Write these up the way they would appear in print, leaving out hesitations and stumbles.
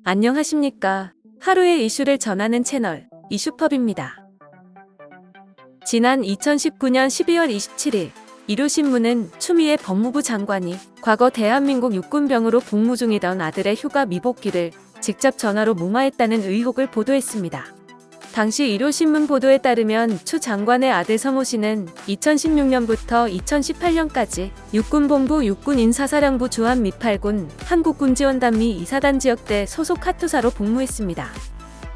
안녕하십니까. 하루의 이슈를 전하는 채널 이슈펍입니다. 지난 2019년 12월 27일 일요신문은 추미애 법무부 장관이 과거 대한민국 육군병으로 복무 중이던 아들의 휴가 미복귀를 직접 전화로 무마했다는 의혹을 보도했습니다. 당시 일요신문 보도에 따르면 추 장관의 아들 성호 씨는 2016년부터 2018년까지 육군본부 육군인사사령부 주한 미8군 한국군지원단 미 2사단 지역대 소속 카투사로 복무했습니다.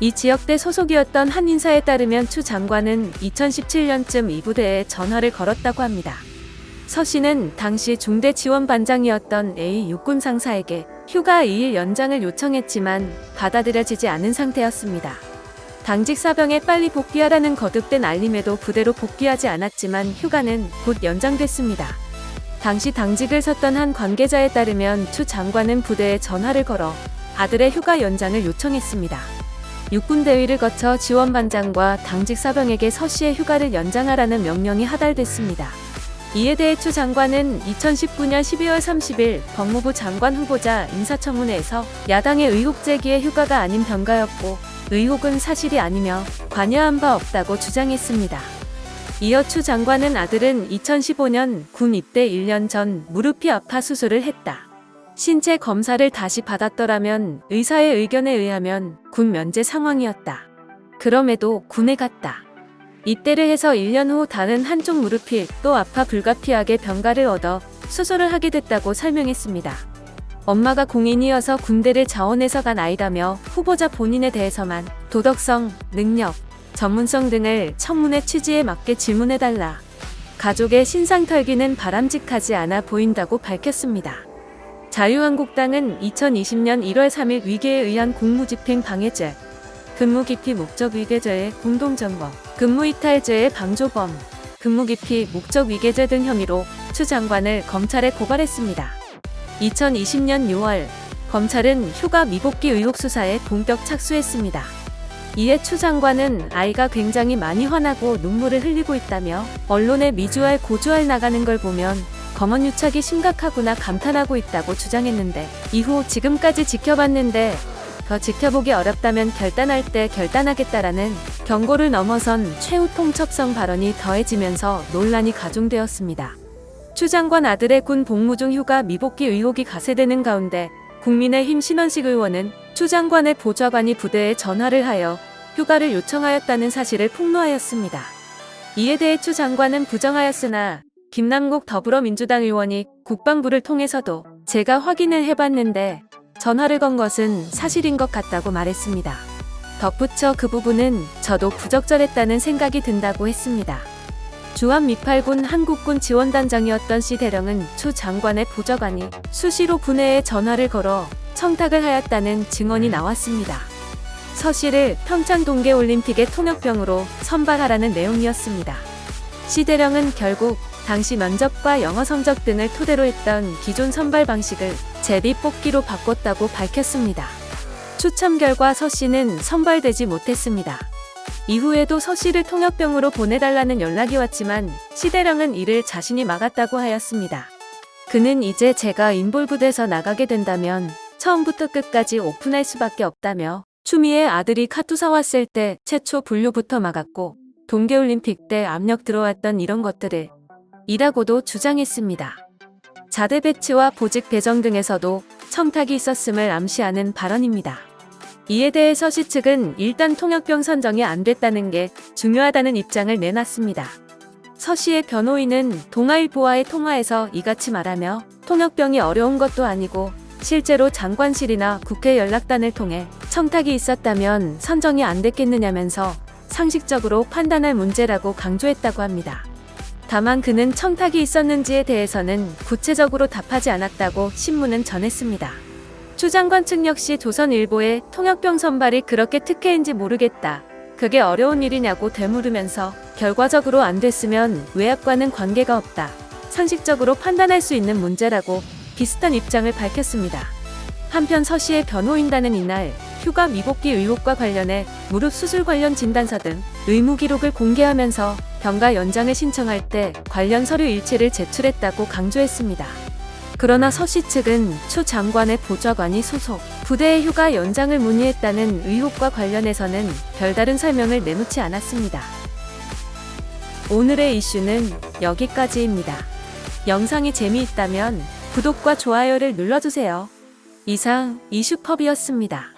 이 지역대 소속이었던 한 인사에 따르면 추 장관은 2017년쯤 이 부대에 전화를 걸었다고 합니다. 서 씨는 당시 중대지원반장이었던 A 육군 상사에게 휴가 2일 연장을 요청했지만 받아들여지지 않은 상태였습니다. 당직 사병에 빨리 복귀하라는 거듭된 알림에도 부대로 복귀하지 않았지만 휴가는 곧 연장됐습니다. 당시 당직을 섰던 한 관계자에 따르면 추 장관은 부대에 전화를 걸어 아들의 휴가 연장을 요청했습니다. 육군 대위를 거쳐 지원반장과 당직 사병에게 서 씨의 휴가를 연장하라는 명령이 하달됐습니다. 이에 대해 추 장관은 2019년 12월 30일 법무부 장관 후보자 인사청문회에서 야당의 의혹 제기에 휴가가 아닌 병가였고 의혹은 사실이 아니며 관여한 바 없다고 주장했습니다. 이어 추 장관은 아들은 2015년 군 입대 1년 전 무릎이 아파 수술을 했다. 신체 검사를 다시 받았더라면 의사의 의견에 의하면 군 면제 상황이었다. 그럼에도 군에 갔다. 입대를 해서 1년 후 다른 한쪽 무릎이 또 아파 불가피하게 병가를 얻어 수술을 하게 됐다고 설명했습니다. 엄마가 공인이어서 군대를 자원해서 간 아이라며 후보자 본인에 대해서만 도덕성, 능력, 전문성 등을 청문회 취지에 맞게 질문해달라. 가족의 신상 털기는 바람직하지 않아 보인다고 밝혔습니다. 자유한국당은 2020년 1월 3일 위계에 의한 공무집행 방해죄, 근무기피 목적위계죄의 공동점거, 근무이탈죄의 방조범, 근무기피 목적위계죄 등 혐의로 추 장관을 검찰에 고발했습니다. 2020년 6월 검찰은 휴가 미복귀 의혹 수사에 본격 착수했습니다. 이에 추 장관은 아이가 굉장히 많이 화나고 눈물을 흘리고 있다며 언론에 미주알 고주알 나가는 걸 보면 검언유착이 심각하구나 감탄하고 있다고 주장했는데 이후 지금까지 지켜봤는데 더 지켜보기 어렵다면 결단할 때 결단하겠다라는 경고를 넘어선 최후 통첩성 발언이 더해지면서 논란이 가중되었습니다. 추 장관 아들의 군 복무 중 휴가 미복귀 의혹이 가세되는 가운데 국민의힘 신원식 의원은 추 장관의 보좌관이 부대에 전화를 하여 휴가를 요청하였다는 사실을 폭로하였습니다. 이에 대해 추 장관은 부정하였으나 김남국 더불어민주당 의원이 국방부를 통해서도 제가 확인을 해봤는데 전화를 건 것은 사실인 것 같다고 말했습니다. 덧붙여 그 부분은 저도 부적절했다는 생각이 든다고 했습니다. 주한 미8군 한국군 지원단장이었던 C 대령은 추 장관의 보좌관이 수시로 부내에 전화를 걸어 청탁을 하였다는 증언이 나왔습니다. 서 씨를 평창 동계올림픽의 통역병으로 선발하라는 내용이었습니다. C 대령은 결국 당시 면접과 영어 성적 등을 토대로 했던 기존 선발 방식을 제비 뽑기로 바꿨다고 밝혔습니다. 추첨 결과 서 씨는 선발되지 못했습니다. 이후에도 서 씨를 통역병으로 보내달라는 연락이 왔지만 C 대령은 이를 자신이 막았다고 하였습니다. 그는 이제 제가 인볼브돼서 나가게 된다면 처음부터 끝까지 오픈할 수밖에 없다며 추미애 아들이 카투사 왔을 때 최초 분류부터 막았고 동계올림픽 때 압력 들어왔던 이런 것들을 이라고도 주장했습니다. 자대 배치와 보직 배정 등에서도 청탁이 있었음을 암시하는 발언입니다. 이에 대해 서 씨 측은 일단 통역병 선정이 안 됐다는 게 중요하다는 입장을 내놨습니다. 서 씨의 변호인은 동아일보와의 통화에서 이같이 말하며 통역병이 어려운 것도 아니고 실제로 장관실이나 국회 연락단을 통해 청탁이 있었다면 선정이 안 됐겠느냐면서 상식적으로 판단할 문제라고 강조했다고 합니다. 다만 그는 청탁이 있었는지에 대해서는 구체적으로 답하지 않았다고 신문은 전했습니다. 추 장관 측 역시 조선일보에 통역병 선발이 그렇게 특혜인지 모르겠다. 그게 어려운 일이냐고 되물으면서 결과적으로 안 됐으면 외압과는 관계가 없다. 상식적으로 판단할 수 있는 문제라고 비슷한 입장을 밝혔습니다. 한편 서 씨의 변호인단은 이날 휴가 미복귀 의혹과 관련해 무릎 수술 관련 진단서 등 의무 기록을 공개하면서 병가 연장을 신청할 때 관련 서류 일체를 제출했다고 강조했습니다. 그러나 서씨 측은 추 장관의 보좌관이 소속 부대의 휴가 연장을 문의했다는 의혹과 관련해서는 별다른 설명을 내놓지 않았습니다. 오늘의 이슈는 여기까지입니다. 영상이 재미있다면 구독과 좋아요를 눌러주세요. 이상 이슈펍이었습니다.